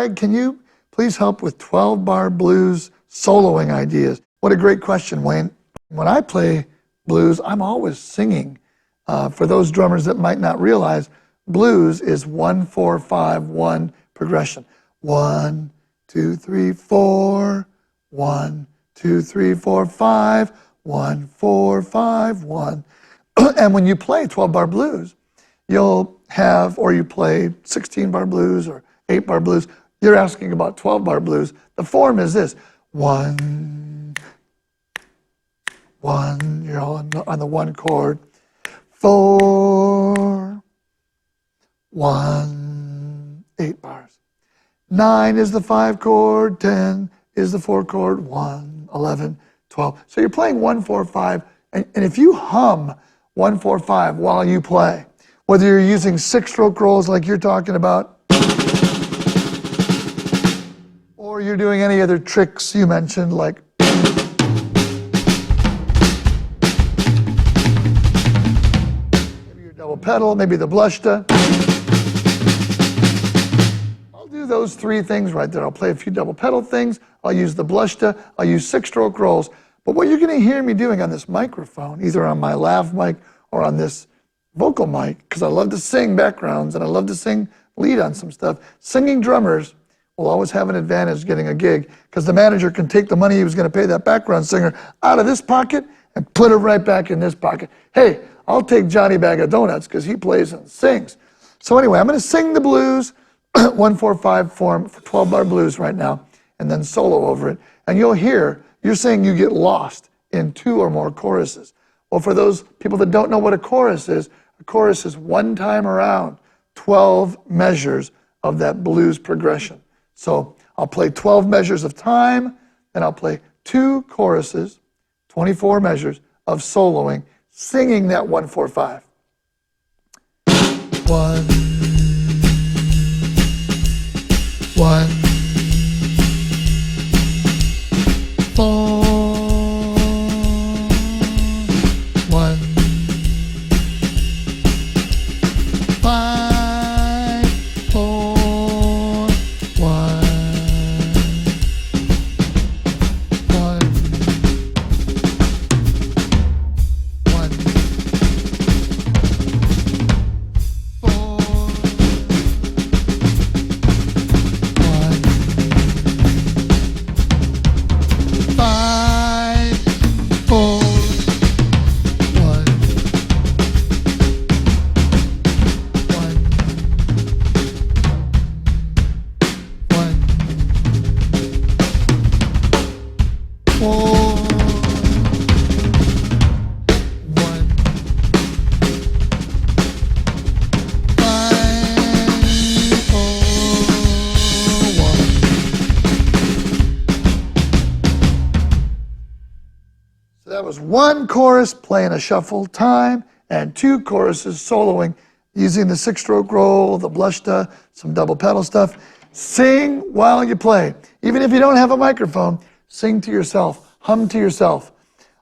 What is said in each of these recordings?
Gregg, can you please help with 12-bar blues soloing ideas? What a great question, Wayne. When I play blues, I'm always singing. For those drummers that might not realize, blues is 1-4-5-1 progression. 1, 2, 3, 4, 1, 2, 3, 4, 5, 1, 4, 5, 1. And when you play 12-bar blues, you'll have, or you play 16-bar blues or 8-bar blues, you're asking about 12-bar blues. The form is this: 1, 1, you're all on the 1 chord, 4, 1, 8 bars. 9 is the 5 chord, 10 is the 4 chord, 1, 11, 12. So you're playing 1, 4, 5, and if you hum 1, 4, 5 while you play, whether you're using 6-stroke rolls like you're talking about, or you're doing any other tricks you mentioned, like maybe your double pedal, maybe the blushta. I'll do those 3 things right there. I'll play a few double pedal things, I'll use the blushta, I'll use 6-stroke rolls. But what you're going to hear me doing on this microphone, either on my lav mic or on this vocal mic, because I love to sing backgrounds and I love to sing lead on some stuff. Singing drummers will always have an advantage getting a gig, because the manager can take the money he was going to pay that background singer out of this pocket and put it right back in this pocket. Hey, I'll take Johnny Bag of Donuts because he plays and sings. So anyway, I'm going to sing the blues, 1-4-5 form for 12-bar blues right now, and then solo over it. And you'll hear, you're saying you get lost in 2 or more choruses. Well, for those people that don't know what a chorus is one time around 12 measures of that blues progression. So I'll play 12 measures of time, and I'll play 2 choruses, 24 measures of soloing, singing that 1-4-5. 1, 1, 4, 1, 5, 4, 1, 1, 1, 4, 5, 4, 1, 4, 1, 5, 4, 1. So that was 1 chorus playing a shuffle time and 2 choruses soloing using the 6-stroke roll, the blushta, some double pedal stuff. Sing while you play. Even if you don't have a microphone, sing to yourself, hum to yourself.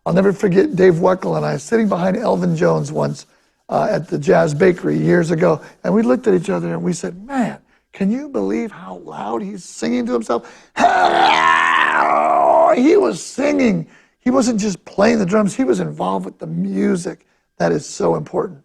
I'll never forget Dave Wackerman and I sitting behind Elvin Jones once at the Jazz Bakery years ago, and we looked at each other and we said, man, can you believe how loud he's singing to himself? He was singing. He wasn't just playing the drums, he was involved with the music. That is so important.